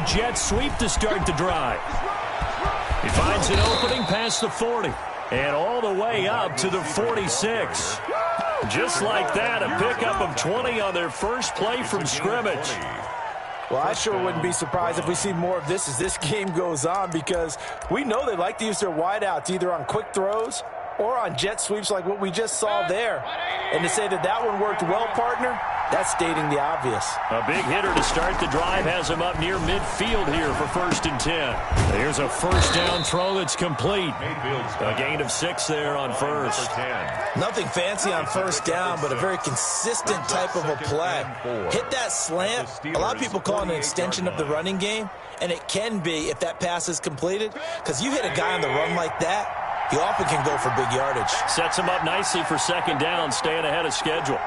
Jet sweep to start the drive. He finds an opening past the 40 and all the way up to the 46. Just like that, a pickup of 20 on their first play from scrimmage. Well, I sure wouldn't be surprised if we see more of this as this game goes on, because we know they like to use their wideouts either on quick throws or on jet sweeps like what we just saw there. And to say that that one worked well, partner, that's stating the obvious. A big hitter to start the drive has him up near midfield here for 1st and 10. Here's a first down throw that's complete. A gain of 6 there on first. Nothing fancy on first down, but a very consistent type of a play. Hit that slant. A lot of people call it an extension of the running game, and it can be if that pass is completed, because you hit a guy on the run like that, he often can go for big yardage. Sets him up nicely for 2nd down, staying ahead of schedule.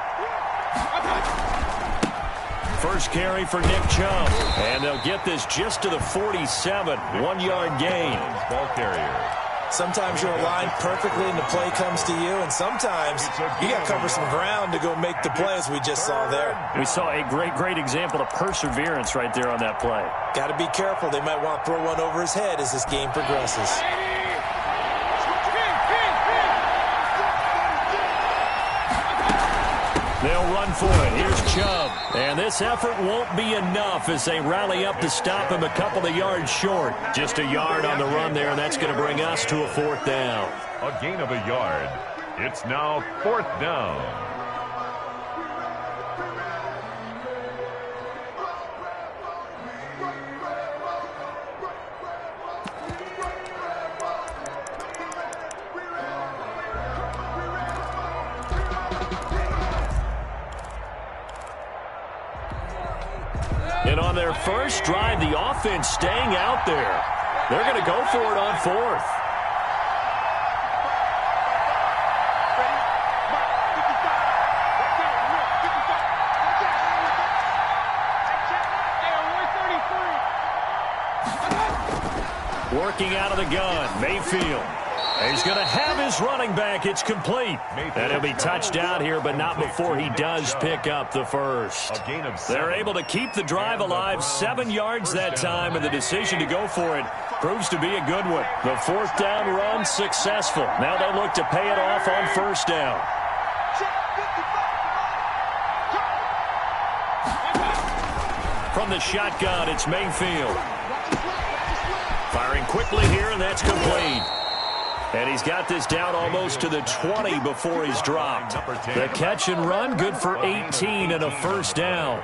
First carry for Nick Chubb, and they'll get this just to the 47, 1-yard gain. Ball carrier. Sometimes you're aligned perfectly and the play comes to you, and sometimes you got to cover some ground to go make the play, as we just saw there. We saw a great example of perseverance right there on that play. Got to be careful. They might want to throw one over his head as this game progresses. They'll run for it. Here's Chubb. And this effort won't be enough as they rally up to stop him a couple of yards short. Just a yard on the run there, and that's going to bring us to a 4th down. A gain of a yard. It's now 4th down. And on their first drive, the offense staying out there. They're going to go for it on 4th. Working out of the gun, Mayfield. He's going to have his running back. It's complete. And he'll be touched out here, but not before he does pick up the first. They're able to keep the drive alive, 7 yards that time, and the decision to go for it proves to be a good one. The 4th down run successful. Now they look to pay it off on 1st down. From the shotgun, it's Mayfield. Firing quickly here, and that's complete. And he's got this down almost to the 20 before he's dropped. The catch and run, good for 18 and a 1st down.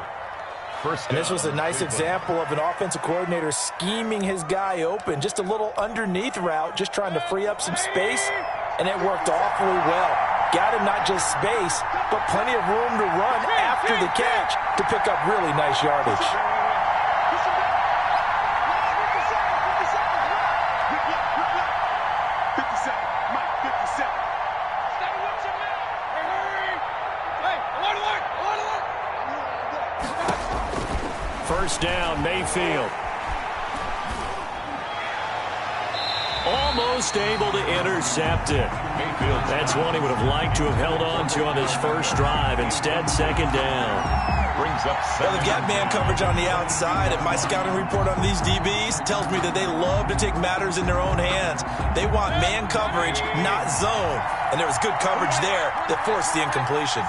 And this was a nice example of an offensive coordinator scheming his guy open. Just a little underneath route, just trying to free up some space, and it worked awfully well. Got him not just space, but plenty of room to run after the catch to pick up really nice yardage. First down, Mayfield. Almost able to intercept it. That's one he would have liked to have held on to on his first drive. Instead, 2nd down. Well, they've got man coverage on the outside, and my scouting report on these DBs tells me that they love to take matters in their own hands. They want man coverage, not zone. And there was good coverage there that forced the incompletion.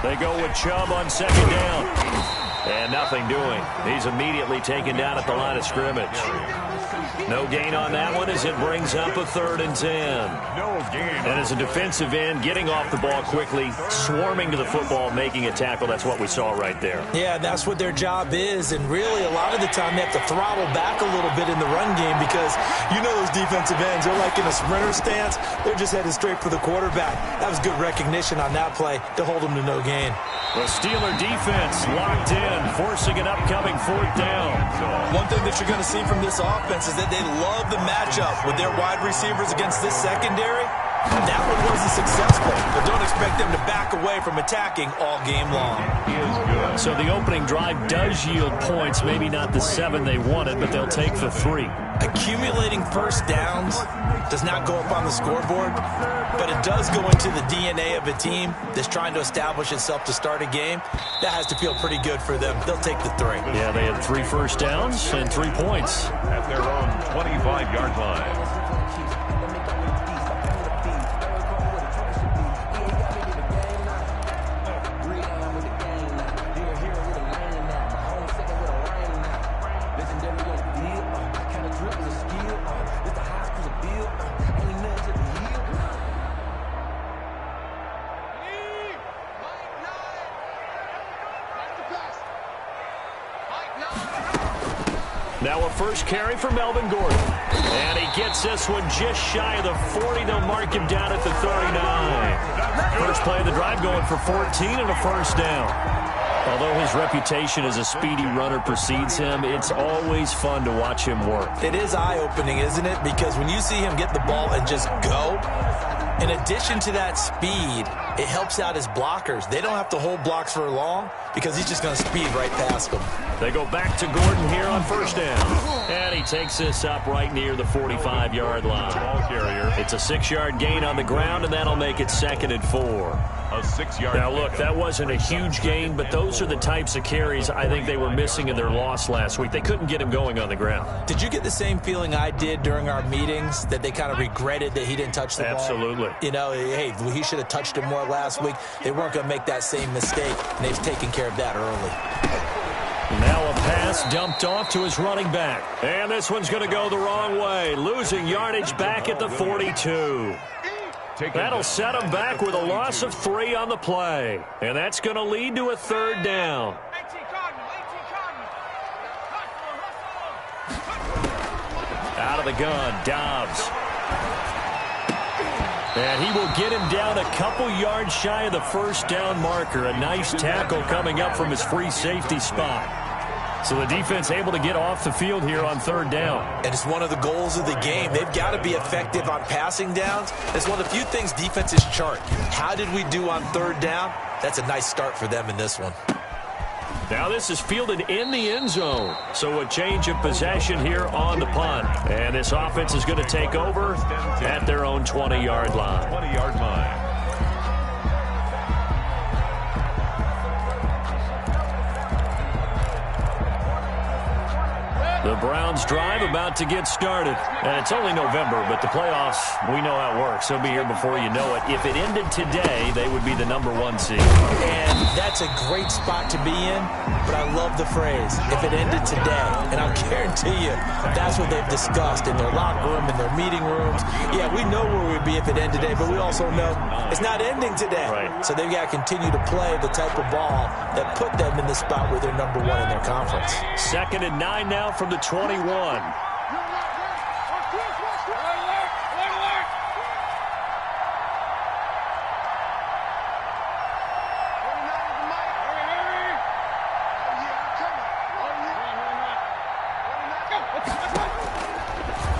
They go with Chubb on 2nd down. And nothing doing. He's immediately taken down at the line of scrimmage. No gain on that one as it brings up a 3rd and 10. No gain. And as a defensive end, getting off the ball quickly, swarming to the football, making a tackle, that's what we saw right there. Yeah, that's what their job is, and really a lot of the time they have to throttle back a little bit in the run game because you know those defensive ends, they're like in a sprinter stance. They're just headed straight for the quarterback. That was good recognition on that play to hold them to no gain. The Steeler defense locked in, forcing an upcoming 4th down. One thing that you're going to see from this offense is that they love the matchup with their wide receivers against this secondary. That one wasn't successful, but don't expect them to back away from attacking all game long. So the opening drive does yield points, maybe not the 7 they wanted, but they'll take the 3. Accumulating first downs does not go up on the scoreboard, but it does go into the DNA of a team that's trying to establish itself to start a game. That has to feel pretty good for them. They'll take the 3. Yeah, they had 3 first downs and 3 points. At their own 25-yard line. Now a first carry for Melvin Gordon. And he gets this one just shy of the 40. They'll mark him down at the 39. First play of the drive going for 14 and a first down. Although his reputation as a speedy runner precedes him, it's always fun to watch him work. It is eye-opening, isn't it? Because when you see him get the ball and just go, in addition to that speed, it helps out his blockers. They don't have to hold blocks for long because he's just going to speed right past them. They go back to Gordon here on first down. And he takes this up right near the 45-yard line. Ball carrier. It's a 6-yard gain on the ground, and that'll make it 2nd and 4. A 6-yard. Now, look, that wasn't a huge gain, but those are the types of carries I think they were missing in their loss last week. They couldn't get him going on the ground. Did you get the same feeling I did during our meetings, that they kind of regretted that he didn't touch the ball? Absolutely. You know, hey, he should have touched it more last week. They weren't going to make that same mistake, and they've taken care of that early. Now a pass dumped off to his running back. And this one's going to go the wrong way, losing yardage back at the 42. That'll set him back with a loss of 3 on the play. And that's going to lead to a 3rd down. Out of the gun, Dobbs. And he will get him down a couple yards shy of the first down marker. A nice tackle coming up from his free safety spot. So the defense able to get off the field here on 3rd down. And it's one of the goals of the game. They've got to be effective on passing downs. It's one of the few things defenses chart. How did we do on 3rd down? That's a nice start for them in this one. Now this is fielded in the end zone. So a change of possession here on the punt. And this offense is going to take over at their own 20-yard line. 20-yard line. The Browns drive about to get started. And it's only November, but the playoffs, we know how it works. They'll be here before you know it. If it ended today, they would be the #1 seed. And that's a great spot to be in, but I love the phrase, if it ended today. And I'll guarantee you, that's what they've discussed in their locker room, in their meeting rooms. Yeah, we know where we'd be if it ended today, but we also know it's not ending today. Right. So they've got to continue to play the type of ball that put them in the spot where they're #1 in their conference. 2nd and 9 now from the 21.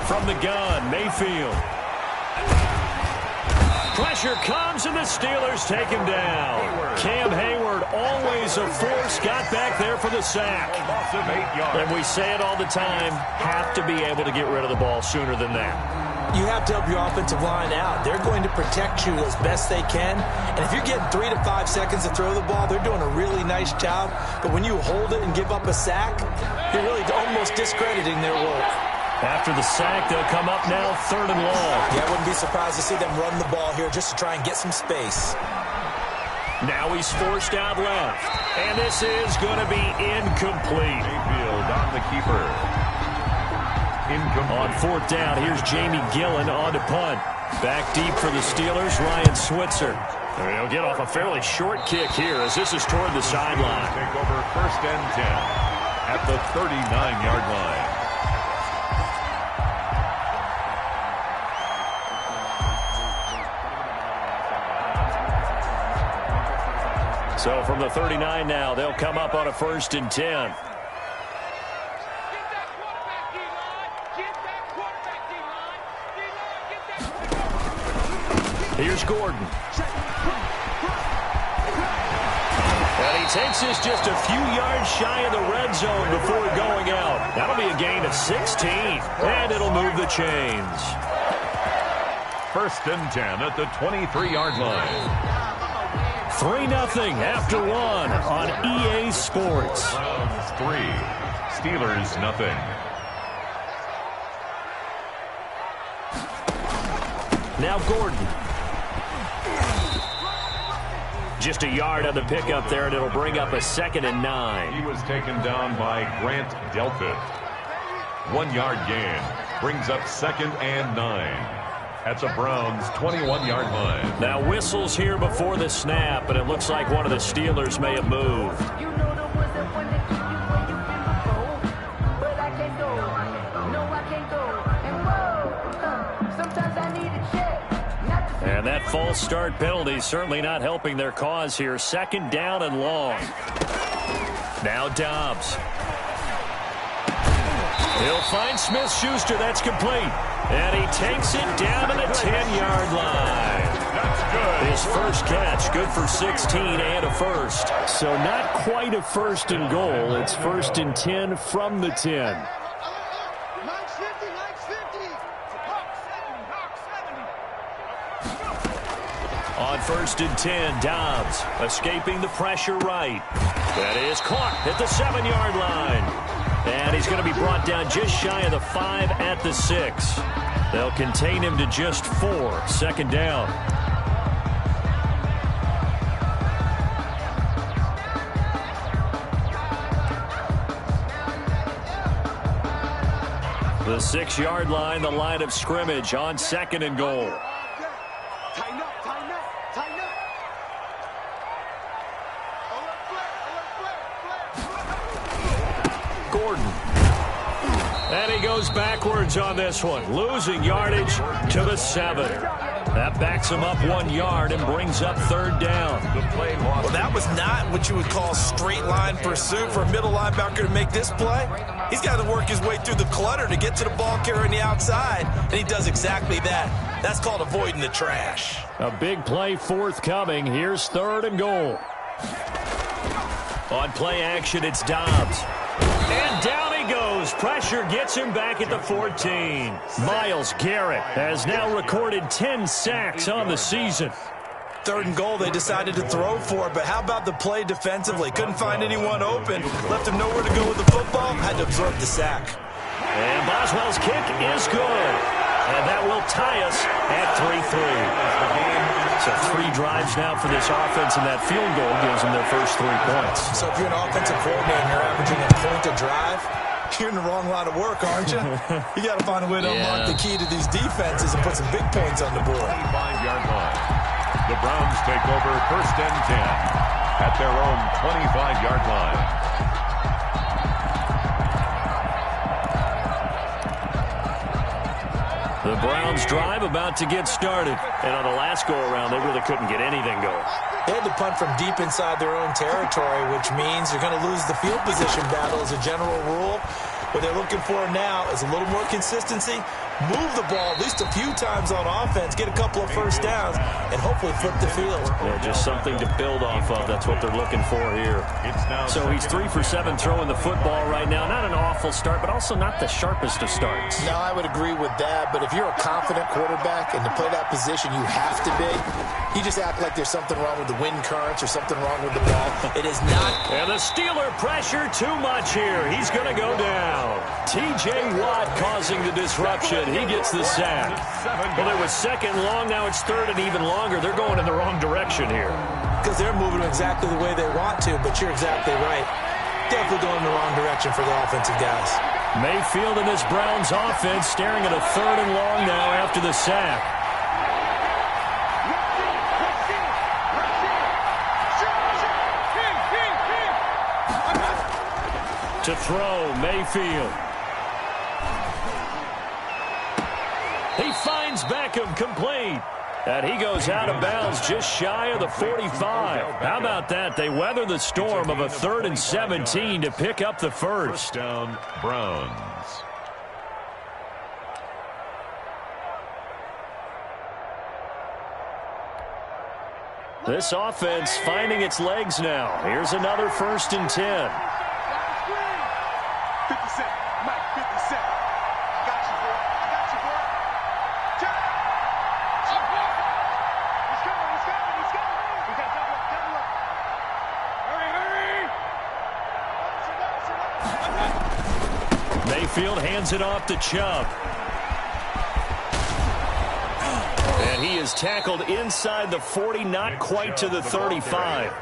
From the gun, Mayfield. Pressure comes, and the Steelers take him down. Cam Hayward, always a force, got back there for the sack. And we say it all the time, have to be able to get rid of the ball sooner than that. You have to help your offensive line out. They're going to protect you as best they can. And if you're getting 3 to 5 seconds to throw the ball, they're doing a really nice job. But when you hold it and give up a sack, you're really almost discrediting their work. After the sack, they'll come up now 3rd and long. Yeah, I wouldn't be surprised to see them run the ball here just to try and get some space. Now he's forced out left. And this is going to be incomplete. Mayfield on the keeper. Incomplete. On fourth down, here's Jamie Gillen on to punt. Back deep for the Steelers, Ryan Switzer. And he'll get off a fairly short kick here as this is toward the sideline. Take over first and 10 at the 39-yard line. So from the 39 now, they'll come up on a first and 10. Here's Gordon. And he takes this just a few yards shy of the red zone before going out. That'll be a gain of 16, and it'll move the chains. First and 10 at the 23-yard line. 3-0 after one on EA Sports. Browns 3, Steelers nothing. Now Gordon. Just a yard on the pickup there, and it'll bring up a 2nd and 9. He was taken down by Grant Delpit. 1-yard gain brings up 2nd and 9 at the Browns' 21-yard line. Now whistles here before the snap, but it looks like one of the Steelers may have moved. And that false start penalty certainly not helping their cause here. 2nd down and long. Now Dobbs. He'll find Smith-Schuster. That's complete. And he takes it down to the 10-yard line. That's good. His first catch, good for 16 and a first. So not quite a first and goal. It's first and 10 from the 10. On first and 10, Dobbs escaping the pressure right. That is caught at the 7-yard line. And he's going to be brought down just shy of the 5 at the 6. They'll contain him to just 4. 2nd down. The 6-yard line, the line of scrimmage on 2nd and goal. Gordon. And he goes backwards on this one, losing yardage to the 7. That backs him up 1 yard and brings up 3rd down. Well, that was not what you would call straight line pursuit for a middle linebacker to make this play. He's got to work his way through the clutter to get to the ball carrier on the outside, and he does exactly that. That's called avoiding the trash. A big play forthcoming. Here's 3rd and goal. On play action, it's Dobbs. And down he goes. Pressure gets him back at the 14. Myles Garrett has now recorded 10 sacks on the season. 3rd and goal, they decided to throw for it, but how about the play defensively? Couldn't find anyone open. Left him nowhere to go with the football. Had to absorb the sack. And Boswell's kick is good. And that will tie us at 3-3. So 3 drives now for this offense, and that field goal gives them their first 3 points. So if you're an offensive coordinator and you're averaging a point a drive, you're in the wrong line of work, aren't you? You got to find a way to unlock the key to these defenses and put some big points on the board. 25-yard line. The Browns take over first and 10 at their own 25-yard line. The Browns drive about to get started. And on the last go-around, they really couldn't get anything going. They had to punt from deep inside their own territory, which means you're going to lose the field position battle as a general rule. What they're looking for now is a little more consistency, move the ball at least a few times on offense, get a couple of first downs, and hopefully flip the field. Yeah, just something to build off of. That's what they're looking for here. So he's 3 for 7 throwing the football right now. Not an awful start, but also not the sharpest of starts. No, I would agree with that. But if you're a confident quarterback and to play that position, you have to be. You just act like there's something wrong with the wind currents or something wrong with the ball. It is not. And the Steeler pressure too much here. He's going to go down. T.J. Watt causing the disruption. He gets the sack. Well, it was 2nd long. Now it's 3rd and even longer. They're going in the wrong direction here. Because they're moving exactly the way they want to, but you're exactly right. Definitely going in the wrong direction for the offensive guys. Mayfield and this Browns offense staring at a 3rd and long now after the sack. To throw, Mayfield. He finds Beckham, complete. And he goes out of bounds just shy of the 45. How about that? They weather the storm of a 3rd and 17 to pick up the first. Down, Browns. This offense finding its legs now. Here's another 1st and 10. 50 Cent, Mike, 50 Cent. Got you, boy. I got you, boy. Check. He's coming, he's coming, he's coming. We got double up. Hurry, hurry. Mayfield hands it off to Chubb. And he is tackled inside the 40, not quite to the 35.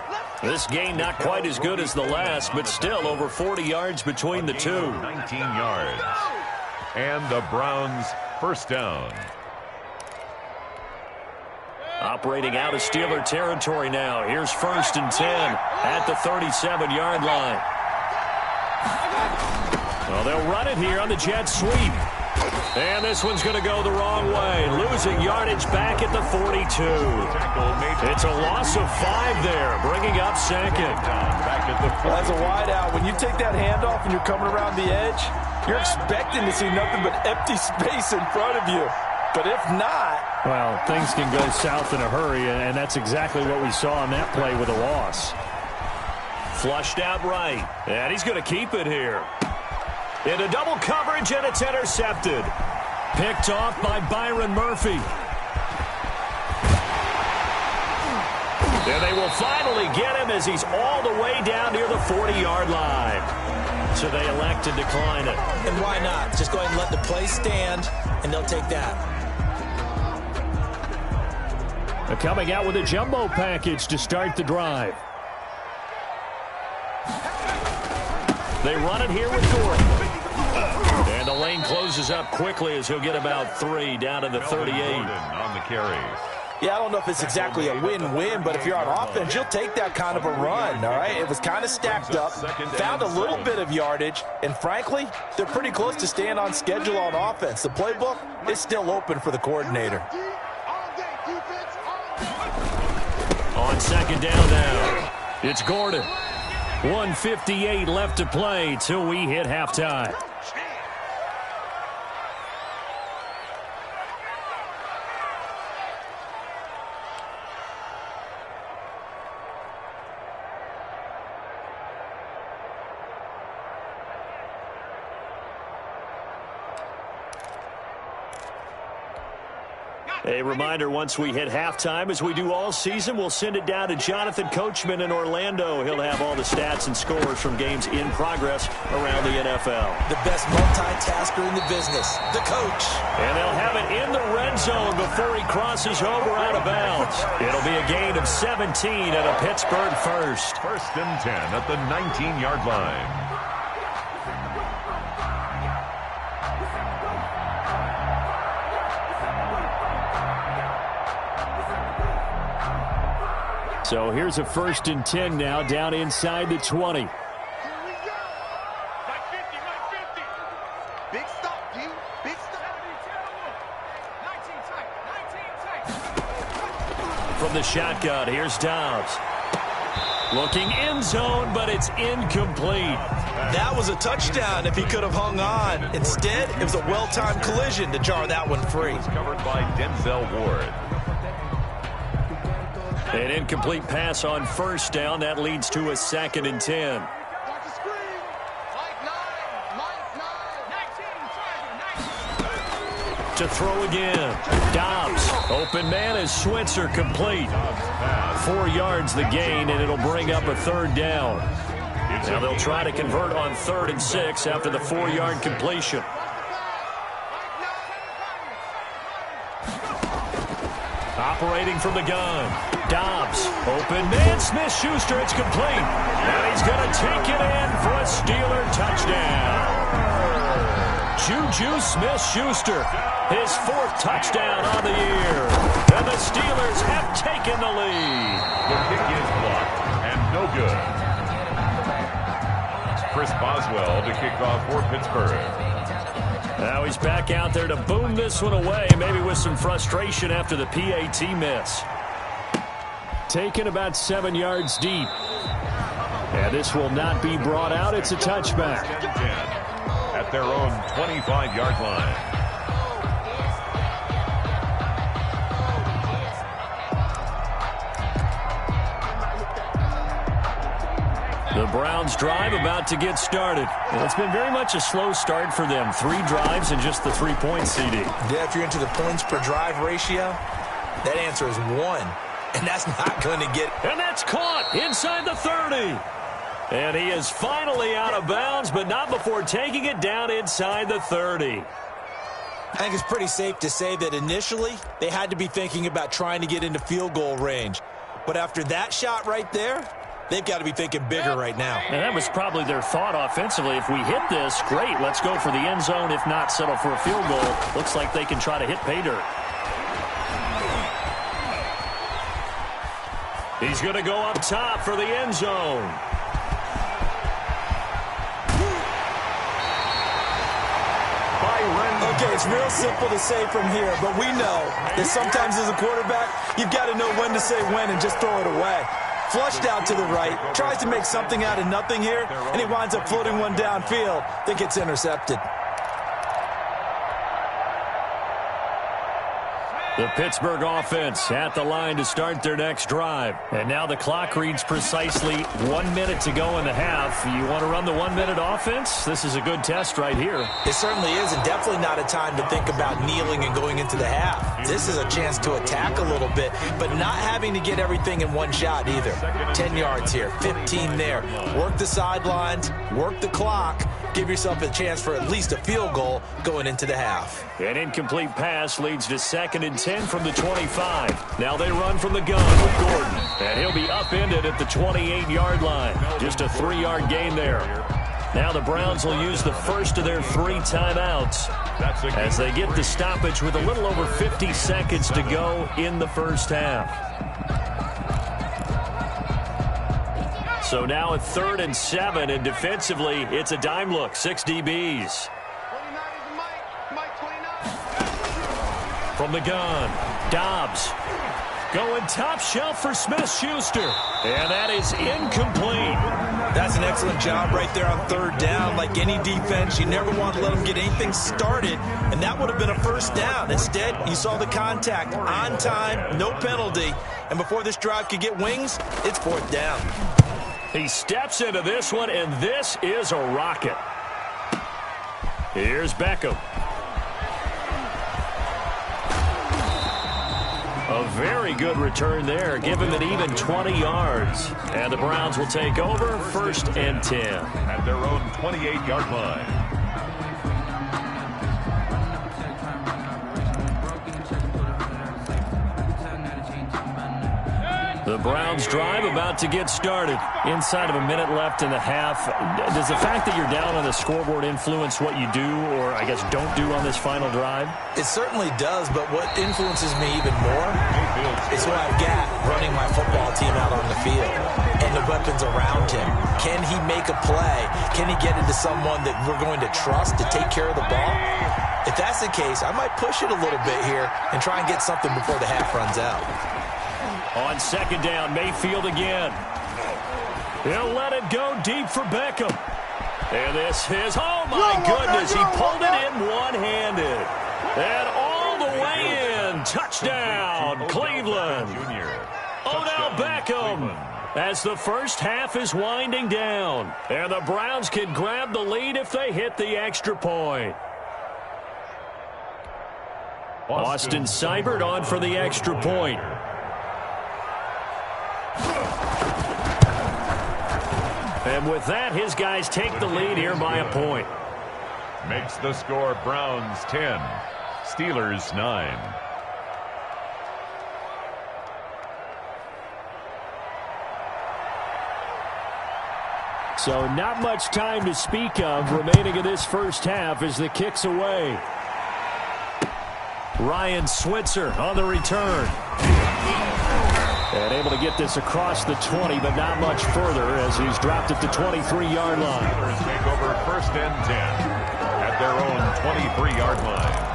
This gain not quite as good as the last, but still over 40 yards between the two. 19 yards. And the Browns first down. Operating out of Steeler territory now. Here's 1st and 10 at the 37-yard line. Well, they'll run it here on the jet sweep. And this one's going to go the wrong way. Losing yardage back at the 42. It's a loss of 5 there, bringing up 2nd. Well, as a wideout, when you take that handoff and you're coming around the edge, you're expecting to see nothing but empty space in front of you. But if not... Well, things can go south in a hurry, and that's exactly what we saw on that play with a loss. Flushed out right, and he's going to keep it here. Into double coverage, and it's intercepted. Picked off by Byron Murphy. And they will finally get him as he's all the way down near the 40-yard line. So they elect to decline it. And why not? Just go ahead and let the play stand, and they'll take that. They're coming out with a jumbo package to start the drive. They run it here with Gordon. And the lane closes up quickly as he'll get about 3 down to the 38. On the carry. Yeah, I don't know if it's exactly a win-win, but if you're on offense, you'll take that kind of a run, all right? It was kind of stacked up, found a little bit of yardage, and frankly, they're pretty close to staying on schedule on offense. The playbook is still open for the coordinator. On 2nd down now, it's Gordon. 1:58 left to play till we hit halftime. A reminder, once we hit halftime, as we do all season, we'll send it down to Jonathan Coachman in Orlando. He'll have all the stats and scores from games in progress around the NFL. The best multitasker in the business, the coach. And they'll have it in the red zone before he crosses over out of bounds. It'll be a gain of 17 at a Pittsburgh first. 1st and 10 at the 19-yard line. So here's a 1st and 10 now down inside the 20. Here we go. Right 50, right 50. Big stop, D. Big stop. 19 tight. From the shotgun, here's Dobbs. Looking end zone, but it's incomplete. That was a touchdown if he could have hung on. Instead, it was a well-timed collision to jar that one free. Covered by Denzel Ward. An incomplete pass on 1st down. That leads to a 2nd and 10. Watch the screen. Mike 9. 19. To throw again. Dobbs. Open man is Switzer, complete. 4 yards the gain, and it'll bring up a 3rd down. Now they'll try to convert on 3rd and 6 after the 4-yard completion. Operating from the gun. Dobbs. Open man. Smith-Schuster. It's complete. And he's going to take it in for a Steeler touchdown. Juju Smith-Schuster, his 4th touchdown on the year. And the Steelers have taken the lead. The kick is blocked and no good. Chris Boswell to kick off for Pittsburgh. Now he's back out there to boom this one away, maybe with some frustration after the PAT miss. Taken about 7 yards deep. And this will not be brought out. It's a touchback. At their own 25-yard line. The Browns drive about to get started. Well, it's been very much a slow start for them. 3 drives and just the 3-point CD. Yeah, if you're into the points per drive ratio, that answer is 1. And that's not going to get... And that's caught inside the 30. And he is finally out of bounds, but not before taking it down inside the 30. I think it's pretty safe to say that initially they had to be thinking about trying to get into field goal range. But after that shot right there, they've got to be thinking bigger right now. And that was probably their thought offensively. If we hit this, great, let's go for the end zone. If not, settle for a field goal. Looks like they can try to hit pay dirt. He's going to go up top for the end zone. Okay, it's real simple to say from here, but we know that sometimes as a quarterback, you've got to know when to say when and just throw it away. Flushed out to the right, tries to make something out of nothing here, and he winds up floating one downfield that gets intercepted. The Pittsburgh offense at the line to start their next drive. And now the clock reads precisely 1 minute to go in the half. You want to run the 1-minute offense? This is a good test right here. It certainly is, and definitely not a time to think about kneeling and going into the half. This is a chance to attack a little bit, but not having to get everything in one shot either. 10 yards here, 15 there. Work the sidelines, work the clock. Give yourself a chance for at least a field goal going into the half. An incomplete pass leads to 2nd and 10 from the 25. Now they run from the gun with Gordon. And he'll be upended at the 28-yard line. Just a 3-yard gain there. Now the Browns will use the first of their 3 timeouts as they get the stoppage with a little over 50 seconds to go in the first half. So now at 3rd and 7, and defensively, it's a dime look. 6 DBs. From the gun, Dobbs going top shelf for Smith-Schuster. And that is incomplete. That's an excellent job right there on 3rd down. Like any defense, you never want to let them get anything started, and that would have been a first down. Instead, you saw the contact on time, no penalty, and before this drive could get wings, it's 4th down. He steps into this one, and this is a rocket. Here's Beckham. A very good return there, giving it even 20 yards. And the Browns will take over 1st and 10. At their own 28-yard line. The Browns drive about to get started. Inside of a minute left in the half. Does the fact that you're down on the scoreboard influence what you do, or I guess don't do on this final drive? It certainly does, but what influences me even more is what I've got running my football team out on the field and the weapons around him. Can he make a play? Can he get into someone that we're going to trust to take care of the ball? If that's the case, I might push it a little bit here and try and get something before the half runs out. On 2nd down, Mayfield again. He'll let it go deep for Beckham. And this is, oh my goodness, he pulled it in one-handed. And all the way in. Touchdown, Cleveland. Odell Beckham as the first half is winding down. And the Browns can grab the lead if they hit the extra point. Austin Seibert on for the extra point. And with that, his guys take the lead here by a point. Makes the score Browns 10, Steelers 9. So not much time to speak of remaining in this first half as the kick's away. Ryan Switzer on the return. And able to get this across the 20, but not much further as he's dropped at the 23-yard line. Take over first and 10 at their own 23-yard line.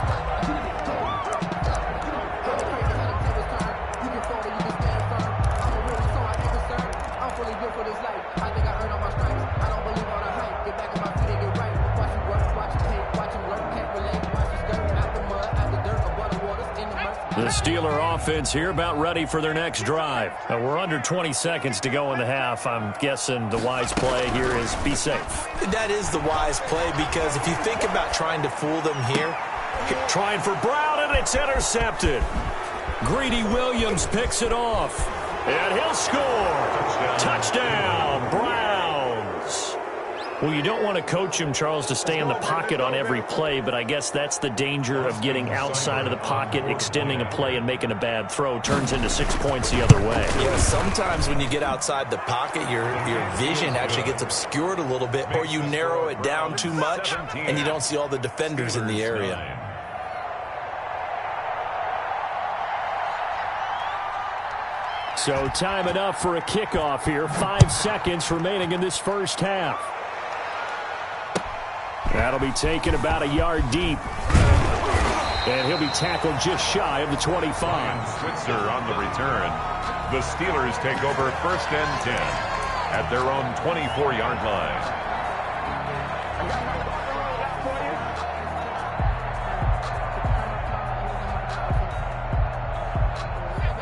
The Steeler offense here about ready for their next drive. We're under 20 seconds to go in the half. I'm guessing the wise play here is be safe. That is the wise play because if you think about trying to fool them here. Trying for Brown, and it's intercepted. Greedy Williams picks it off. And he'll score. Touchdown, Browns. Well, you don't want to coach him, Charles, to stay in the pocket on every play, but I guess that's the danger of getting outside of the pocket, extending a play, and making a bad throw. Turns into 6 points the other way. Yeah, sometimes when you get outside the pocket, your vision actually gets obscured a little bit, or you narrow it down too much, and you don't see all the defenders in the area. So time enough for a kickoff here. 5 seconds remaining in this first half. That'll be taken about a yard deep. And he'll be tackled just shy of the 25. Switzer on the return. The Steelers take over first and 10 at their own 24-yard line.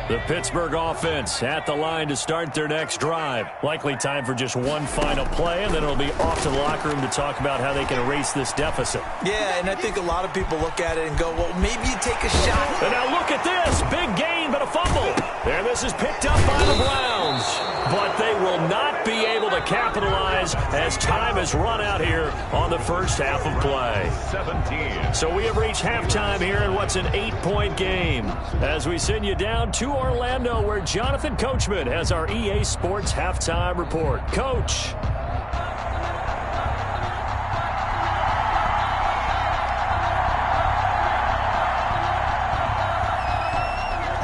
The Pittsburgh offense at the line to start their next drive. Likely time for just one final play, and then it'll be off to the locker room to talk about how they can erase this deficit. Yeah, and I think a lot of people look at it and go, well, maybe you take a shot. And now look at this. Big gain, but a fumble. And this is picked up by the Browns. But they will not be able to capitalize as time has run out here on the first half of play. 17. So we have reached halftime here in what's an 8-point game. As we send you down to Orlando, where Jonathan Coachman has our EA Sports halftime report. Coach.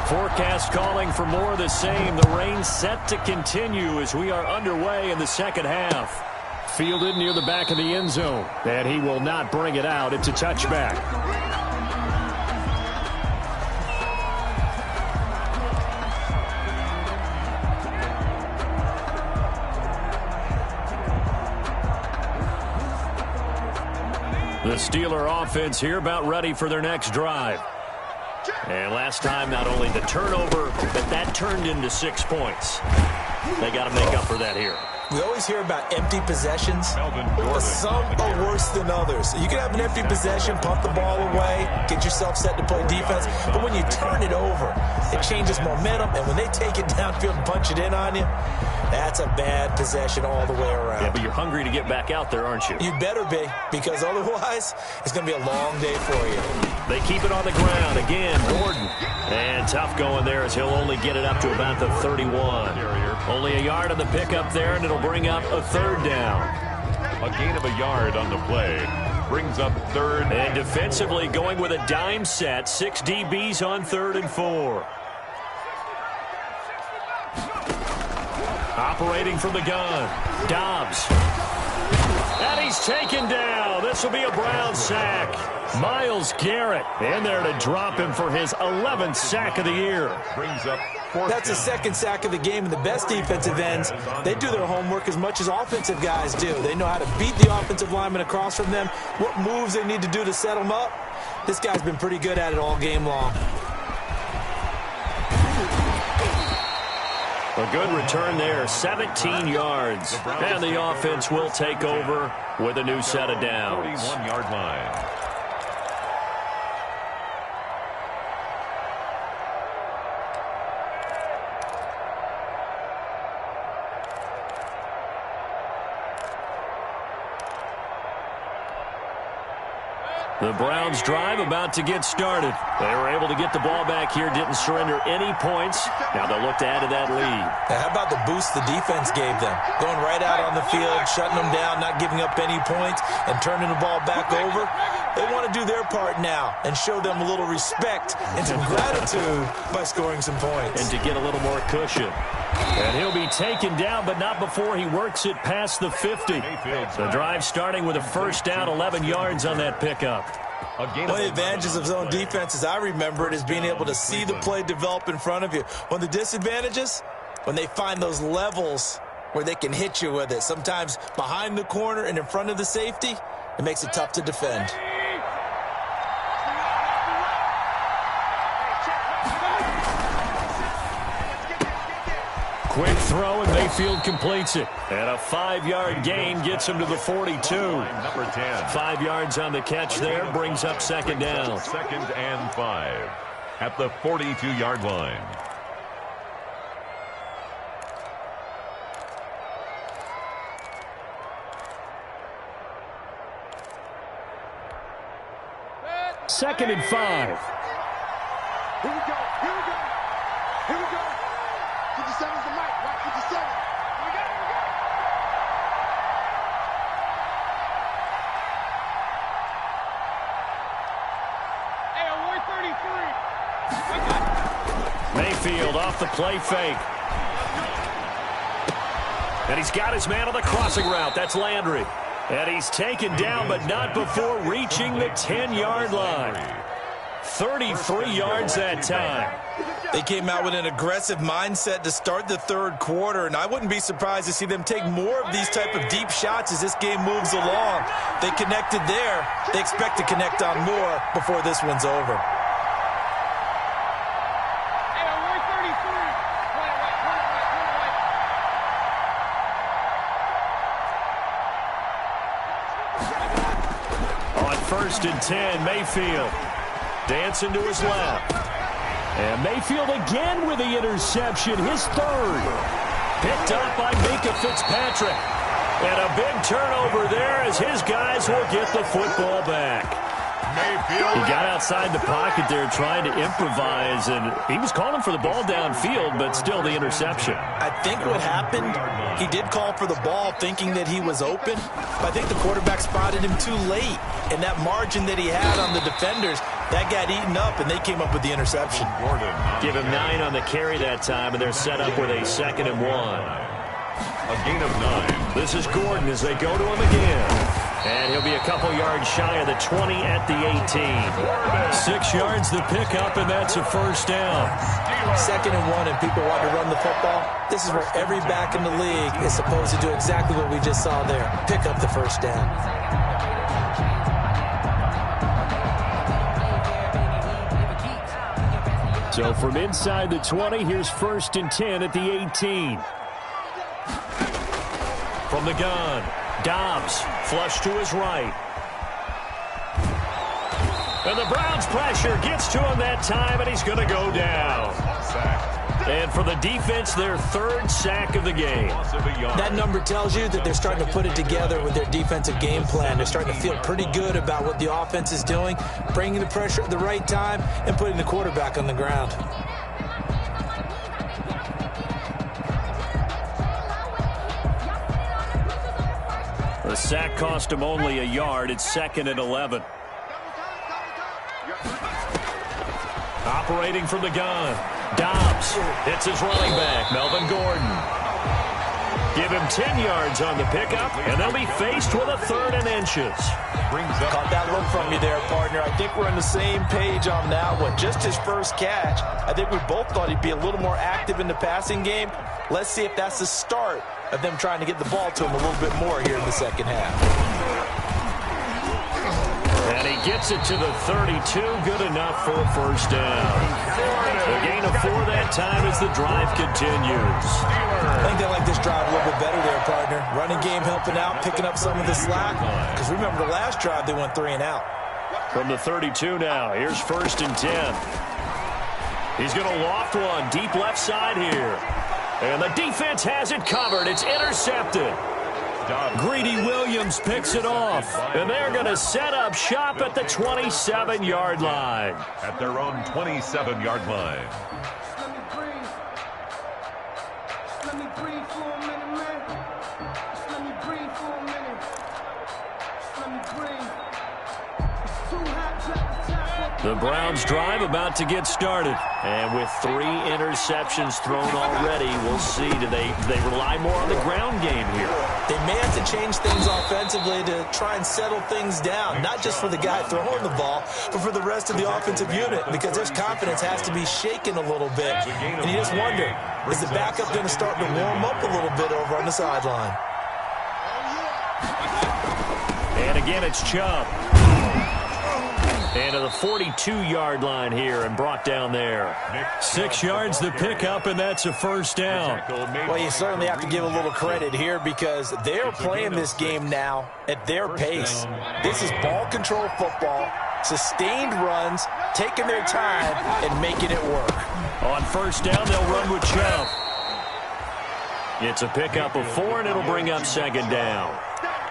Forecast calling for more of the same. The rain set to continue as we are underway in the second half. Fielded near the back of the end zone. And he will not bring it out. It's a touchback. The Steeler offense here about ready for their next drive. And last time, not only the turnover, but that turned into 6 points. They got to make up for that here. We always hear about empty possessions, but some are worse than others. You can have an empty possession, punt the ball away, get yourself set to play defense, but when you turn it over, it changes momentum, and when they take it downfield and punch it in on you, that's a bad possession all the way around. Yeah, but you're hungry to get back out there, aren't you? You better be, because otherwise, it's going to be a long day for you. They keep it on the ground. Again, Gordon. And tough going there as he'll only get it up to about the 31. Only a yard on the pickup there, and it'll bring up a third down. A gain of a yard on the play brings up third. And defensively going with a dime set. 6 DBs on 3rd and 4. Operating from the gun. Dobbs. And he's taken down. This will be a Brown sack. Myles Garrett in there to drop him for his 11th sack of the year. Brings up fourth. That's the second sack of the game, and the best defensive ends, they do their homework as much as offensive guys do. They know how to beat the offensive lineman across from them, what moves they need to do to set them up. This guy's been pretty good at it all game long. A good return there, 17 yards. And the offense will take over with a new set of downs. 41-yard line. The Browns drive about to get started. They were able to get the ball back here, didn't surrender any points. Now they'll look to add to that lead. Now, how about the boost the defense gave them? Going right out on the field, shutting them down, not giving up any points, and turning the ball back over. They want to do their part now and show them a little respect and some gratitude by scoring some points. And to get a little more cushion. And he'll be taken down, but not before he works it past the 50. The drive starting with a first down, 11 yards on that pickup. One of the advantages of zone defense, as I remember it, is being able to see the play develop in front of you. One of the disadvantages, when they find those levels where they can hit you with it, sometimes behind the corner and in front of the safety, it makes it tough to defend. Quick throw, and Mayfield completes it. And a 5-yard gain gets him to the 42. Number 10. 5 yards on the catch there, brings up second down. Second and 5 at the 42-yard line. Second and 5. Here we go. Here we go. Here we go. 57's the mic. Right, 57. Here we go. Here we go. Hey, I'm 133. Mayfield off the play fake. And he's got his man on the crossing route. That's Landry. And he's taken down, but not before reaching the 10-yard line. 33 yards that time. They came out with an aggressive mindset to start the third quarter, and I wouldn't be surprised to see them take more of these type of deep shots as this game moves along. They connected there. They expect to connect on more before this one's over. Hey, I'm 133. On first and 10, Mayfield dancing to his left. And Mayfield again with the interception, his third. Picked up by Minka Fitzpatrick. And a big turnover there as his guys will get the football back. He got outside the pocket there trying to improvise, and he was calling for the ball downfield, but still the interception. I think what happened, he did call for the ball thinking that he was open, but I think the quarterback spotted him too late, and that margin that he had on the defenders, that got eaten up, and they came up with the interception. Give him 9 on the carry that time, and they're set up with a 2nd and 1. A gain of 9. This is Gordon as they go to him again. And he'll be a couple yards shy of the 20 at the 18. 6 yards the pickup, and that's a first down. 2nd and 1, and people want to run the football. This is where every back in the league is supposed to do exactly what we just saw there. Pick up the first down. So from inside the 20, here's 1st and 10 at the 18. From the gun, Dobbs, flush to his right. And the Browns pressure gets to him that time, and he's going to go down. And for the defense, their 3rd sack of the game. That number tells you that they're starting to put it together with their defensive game plan. They're starting to feel pretty good about what the offense is doing, bringing the pressure at the right time, and putting the quarterback on the ground. The sack cost him only a yard. It's 2nd and 11. Operating from the gun. Dobbs hits his running back, Melvin Gordon. Give him 10 yards on the pickup, and they'll be faced with a 3rd and inches. Caught that look from you there, partner. I think we're on the same page on that one. Just his first catch. I think we both thought he'd be a little more active in the passing game. Let's see if that's the start of them trying to get the ball to him a little bit more here in the second half. And he gets it to the 32, good enough for a first down. A gain of 4 that time as the drive continues. I think they like this drive a little bit better there, partner. Running game helping out, picking up some of the slack. Because remember the last drive, they went 3 and out. From the 32 now, here's 1st and 10. He's going to loft one, deep left side here. And the defense has it covered. It's intercepted. Greedy Williams picks it off, and they're going to set up shop at the 27-yard line. At their own 27-yard line. The Browns drive about to get started. And with 3 interceptions thrown already, we'll see. Do they rely more on the ground game here? They may have to change things offensively to try and settle things down, not just for the guy throwing the ball, but for the rest of the offensive unit, because their confidence has to be shaken a little bit. And you just wonder, is the backup going to start to warm up a little bit over on the sideline? And again, it's Chubb. And to the 42-yard line here and brought down there. 6 yards the pickup, and that's a first down. Well, you certainly have to give a little credit here because they're playing this game now at their pace. This is ball control football, sustained runs, taking their time, and making it work. On first down, they'll run with Chubb. It's a pickup of 4, and it'll bring up second down.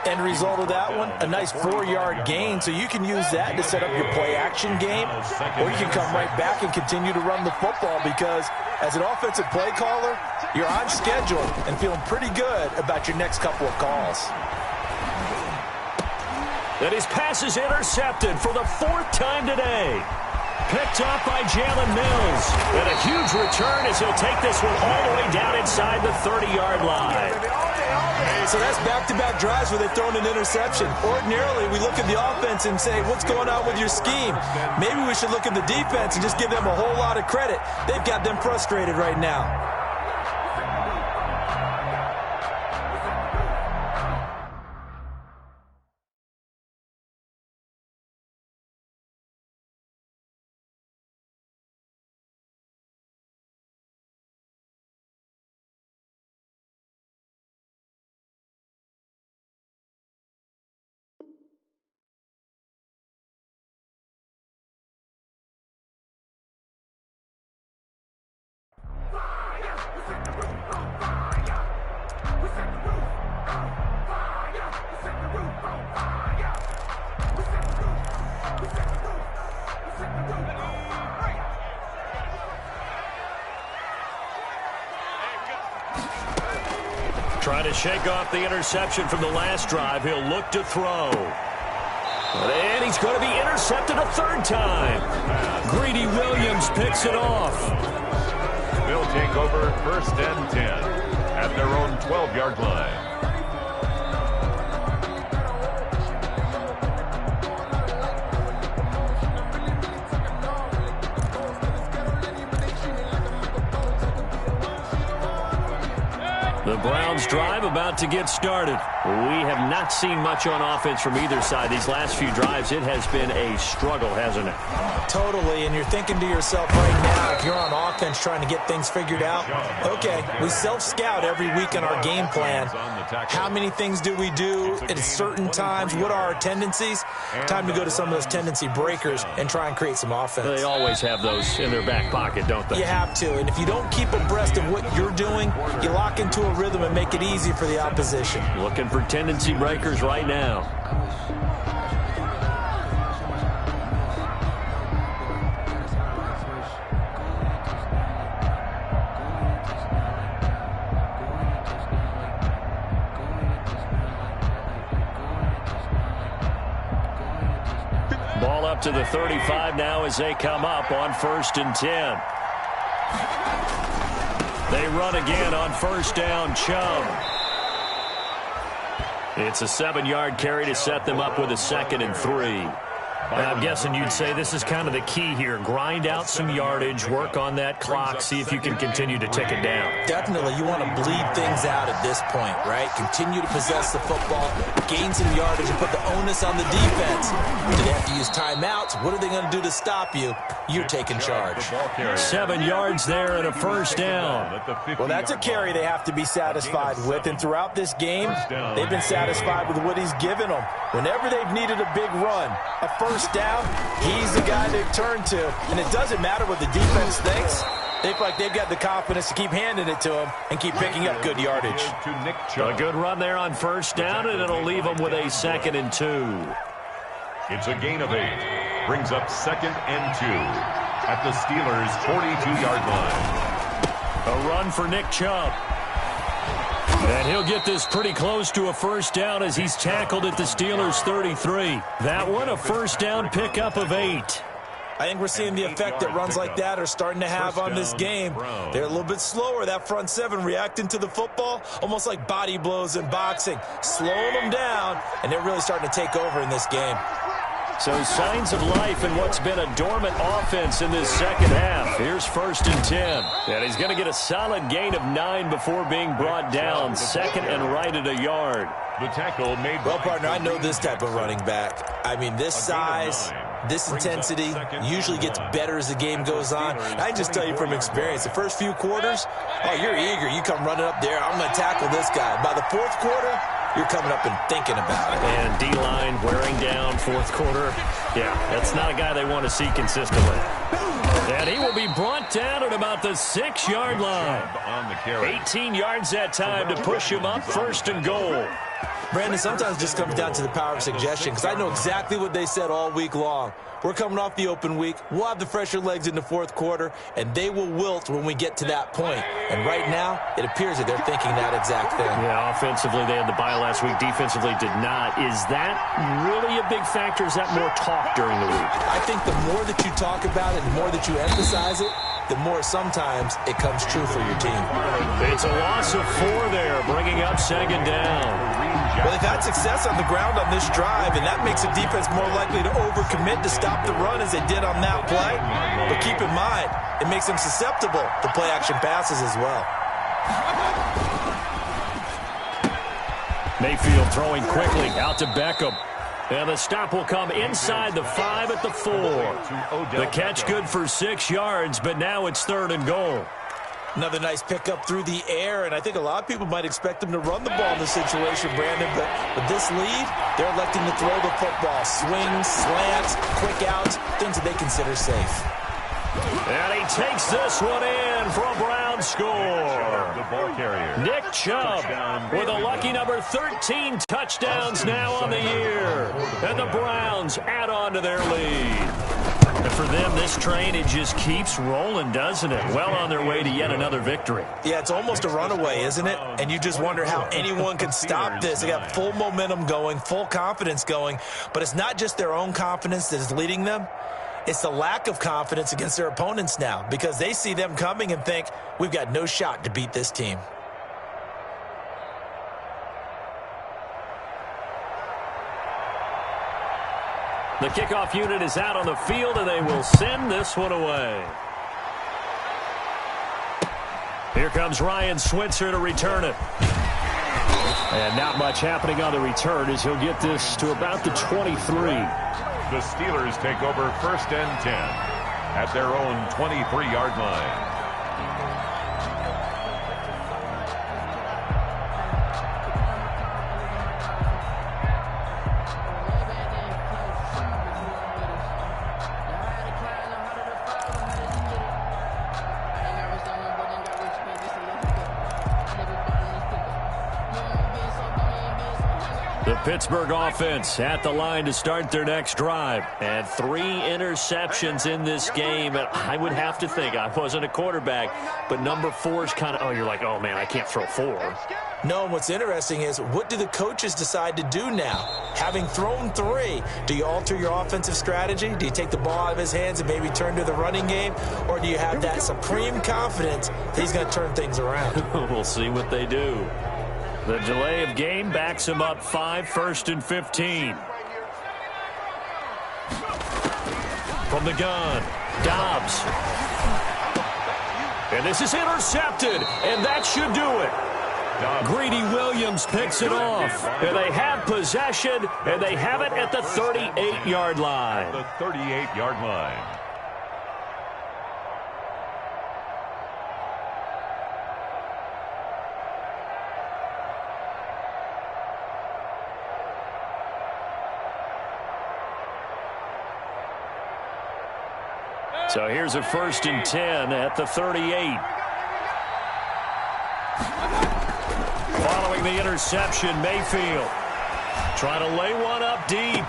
End result of that one, a nice 4-yard gain, so you can use that to set up your play-action game, or you can come right back and continue to run the football because as an offensive play caller, you're on schedule and feeling pretty good about your next couple of calls. And his pass is intercepted for the 4th time today. Picked off by Jalen Mills. And a huge return as he'll take this one all the way down inside the 30-yard line. So that's back-to-back drives where they've thrown an interception. Ordinarily, we look at the offense and say, what's going on with your scheme? Maybe we should look at the defense and just give them a whole lot of credit. They've got them frustrated right now. Trying to shake off the interception from the last drive. He'll look to throw. And he's going to be intercepted a 3rd time. Greedy Williams picks it off. They'll take over 1st and 10 at their own 12-yard line. The Browns drive about to get started. We have not seen much on offense from either side. These last few drives, it has been a struggle, hasn't it? Totally, and you're thinking to yourself right now, if you're on offense trying to get things figured out, okay, we self-scout every week in our game plan. How many things do we do at certain times? What are our tendencies? Time to go to some of those tendency breakers and try and create some offense. They always have those in their back pocket, don't they? You have to, and if you don't keep abreast of what you're doing, you lock into a rhythm and make it easy for the opposition. Looking for tendency breakers right now. Ball up to the 35 now as they come up on 1st and 10. They run again on 1st down, Chubb. It's a 7-yard carry to set them up with a 2nd and 3. I'm guessing you'd say this is kind of the key here. Grind out some yardage, work on that clock, see if you can continue to tick it down. Definitely, you want to bleed things out at this point, right? Continue to possess the football, gain some yardage, and put the onus on the defense. Do they have to use timeouts? What are they going to do to stop you? You're taking charge. 7 yards there and a 1st down. Well, that's a carry they have to be satisfied with, and throughout this game, they've been satisfied with what he's given them. Whenever they've needed a big run, a 1st down, he's the guy they've turned to. And it doesn't matter what the defense thinks. They feel like they've got the confidence to keep handing it to him and keep picking up good yardage. A good run there on first down, and it'll leave them with a 2nd and 2. It's a gain of 8. Brings up 2nd and 2 at the Steelers' 42-yard line. A run for Nick Chubb. And he'll get this pretty close to a first down as he's tackled at the Steelers' 33. That one, a first down pickup of 8. I think we're seeing the effect that runs like that are starting to have on this game. They're a little bit slower, that front seven, reacting to the football, almost like body blows in boxing, slowing them down, and they're really starting to take over in this game. So signs of life in what's been a dormant offense in this second half. Here's 1st and 10. And he's going to get a solid gain of 9 before being brought down. 2nd and right at a yard. The tackle made. Well, partner, I know this type of running back. I mean, this size, this intensity usually gets better as the game goes on. I can just tell you from experience, the first few quarters, oh, you're eager. You come running up there, I'm going to tackle this guy. By the 4th quarter, you're coming up and thinking about it. And D-line wearing down 4th quarter. Yeah, that's not a guy they want to see consistently. And he will be brought down at about the 6-yard line. 18 yards that time to push him up 1st and goal. Brandon, sometimes it just comes down to the power of suggestion, because I know exactly what they said all week long. We're coming off the open week. We'll have the fresher legs in the 4th quarter, and they will wilt when we get to that point. And right now, it appears that they're thinking that exact thing. Yeah, offensively, they had the bye last week. Defensively, did not. Is that really a big factor? Is that more talk during the week? I think the more that you talk about it, the more that you emphasize it, the more sometimes it comes true for your team. It's a loss of 4 there, bringing up 2nd down. Well, they've had success on the ground on this drive, and that makes a defense more likely to overcommit to stop the run as they did on that play. But keep in mind, it makes them susceptible to play-action passes as well. Mayfield throwing quickly out to Beckham. And the stop will come inside the 5 at the 4. The catch good for 6 yards, but now it's 3rd and goal. Another nice pickup through the air, and I think a lot of people might expect them to run the ball in this situation, Brandon, but with this lead, they're electing to throw the football. Swings, slants, quick outs, things that they consider safe. And he takes this one in for a Brown score. The ball carrier. Nick Chubb with a lucky number 13 touchdowns now on the year. And the Browns add on to their lead. And for them, this train, it just keeps rolling, doesn't it? Well on their way to yet another victory. Yeah, it's almost a runaway, isn't it? And you just wonder how anyone could stop this. They got full momentum going, full confidence going. But it's not just their own confidence that is leading them. It's the lack of confidence against their opponents now, because they see them coming and think, we've got no shot to beat this team. The kickoff unit is out on the field, and they will send this one away. Here comes Ryan Switzer to return it. And not much happening on the return as he'll get this to about the 23. The Steelers take over 1st and 10 at their own 23-yard line. The Pittsburgh offense at the line to start their next drive. And 3 interceptions in this game. And I would have to think, I wasn't a quarterback, but number 4 is kind of, oh, you're like, oh, man, I can't throw 4. No, and what's interesting is, what do the coaches decide to do now? Having thrown 3, do you alter your offensive strategy? Do you take the ball out of his hands and maybe turn to the running game? Or do you have that supreme confidence that he's going to turn things around? We'll see what they do. The delay of game backs him up 5, 1st and 15. From the gun, Dobbs. And this is intercepted, and that should do it. Greedy Williams picks it off. And they have possession, and they have it at the 38-yard line. The 38-yard line. So here's a 1st and 10 at the 38. Following the interception, Mayfield trying to lay one up deep.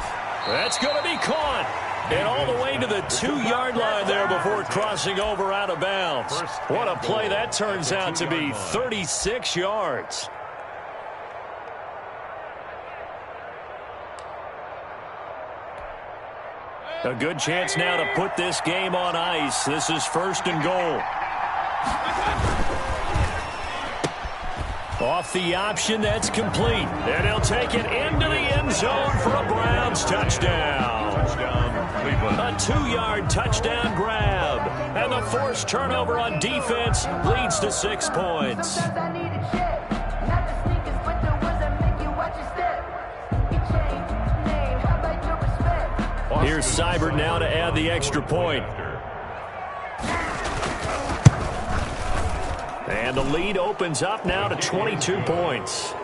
That's going to be caught. And all the way to the 2-yard line there before crossing over out of bounds. What a play that turns out to be, 36 yards. A good chance now to put this game on ice. This is 1st and goal. Off the option, that's complete. And he'll take it into the end zone for a Browns touchdown. A 2-yard touchdown grab. And the forced turnover on defense leads to 6 points. Here's Seibert now to add the extra point. And the lead opens up now to 22 points.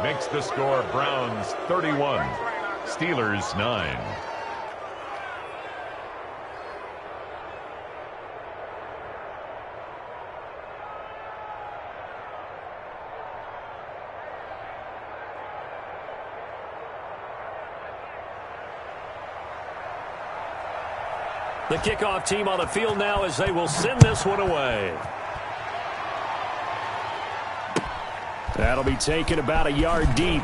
Makes the score Browns 31, Steelers 9. The kickoff team on the field now as they will send this one away. That'll be taken about a yard deep.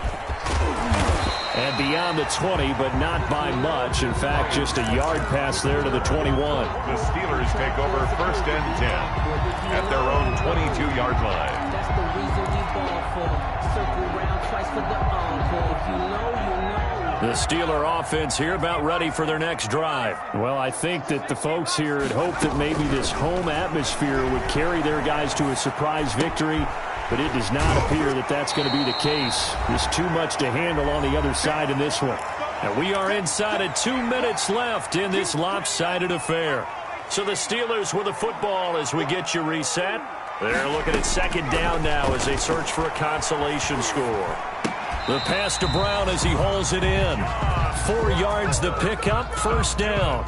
And beyond the 20, but not by much. In fact, just a yard pass there to the 21. The Steelers take over 1st and 10 at their own 22-yard line. That's the reason we ball for. Circle round twice for the encore. If you know, you know. The Steeler offense here about ready for their next drive. Well, I think that the folks here had hoped that maybe this home atmosphere would carry their guys to a surprise victory, but it does not appear that that's going to be the case. There's too much to handle on the other side in this one. And we are inside of 2 minutes left in this lopsided affair. So the Steelers with the football as we get you reset. They're looking at 2nd down now as they search for a consolation score. The pass to Brown as he hauls it in. 4 yards to pick up, 1st down.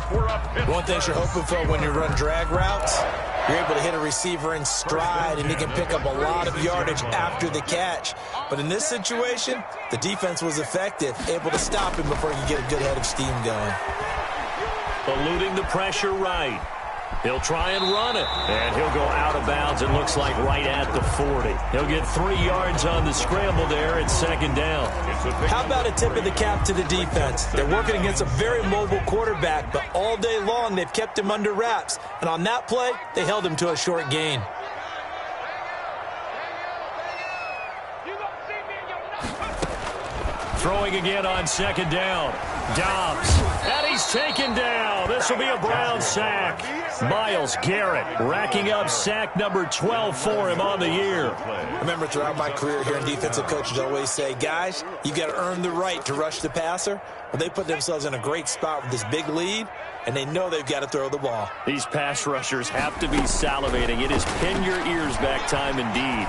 One thing you're hoping for when you run drag routes, you're able to hit a receiver in stride, and he can pick up a lot of yardage after the catch. But in this situation, the defense was effective, able to stop him before he could get a good head of steam going. Eluding the pressure right. He'll try and run it. And he'll go out of bounds, it looks like right at the 40. He'll get 3 yards on the scramble there at 2nd down. How about a tip of the cap to the defense? They're working against a very mobile quarterback, but all day long they've kept him under wraps. And on that play, they held him to a short gain. Throwing again on 2nd down. Dobbs. And he's taken down. This will be a Brown sack. Myles Garrett racking up sack number 12 for him on the year. I remember throughout my career here in defensive coaches always say, guys, you got to earn the right to rush the passer. Well, they put themselves in a great spot with this big lead, and they know they've got to throw the ball. These pass rushers have to be salivating. It is pin your ears back time indeed.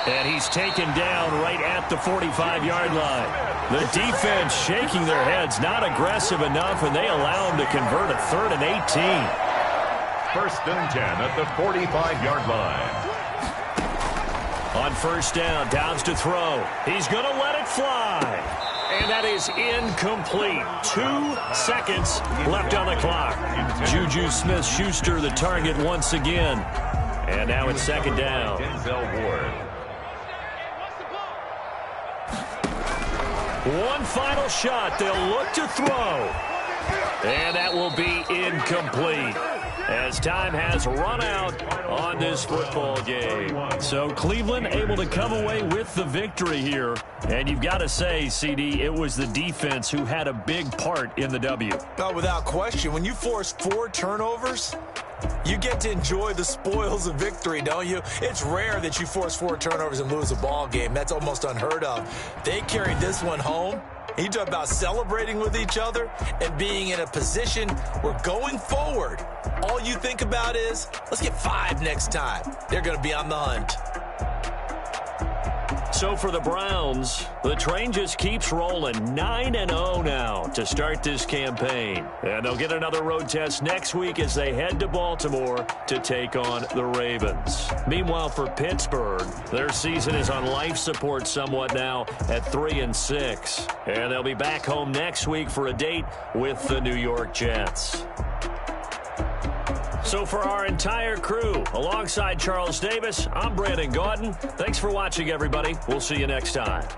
And he's taken down right at the 45-yard line. The defense shaking their heads, not aggressive enough, and they allow him to convert a 3rd and 18. 1st and 10 at the 45-yard line. On 1st down, Dobbs to throw. He's going to let it fly. And that is incomplete. 2 seconds left on the clock. Juju Smith-Schuster the target once again. And now it's 2nd down. Denzel Ward. One final shot. They'll look to throw. And that will be incomplete as time has run out on this football game. So Cleveland able to come away with the victory here. And you've got to say, CD, it was the defense who had a big part in the W. No, without question. When you force 4 turnovers, you get to enjoy the spoils of victory, don't you? It's rare that you force 4 turnovers and lose a ball game. That's almost unheard of. They carried this one home. You talk about celebrating with each other and being in a position where going forward, all you think about is, let's get 5 next time. They're going to be on the hunt. So for the Browns, the train just keeps rolling. 9-0 now to start this campaign. And they'll get another road test next week as they head to Baltimore to take on the Ravens. Meanwhile, for Pittsburgh, their season is on life support somewhat now at 3-6. And they'll be back home next week for a date with the New York Jets. So for our entire crew, alongside Charles Davis, I'm Brandon Gaudin. Thanks for watching, everybody. We'll see you next time.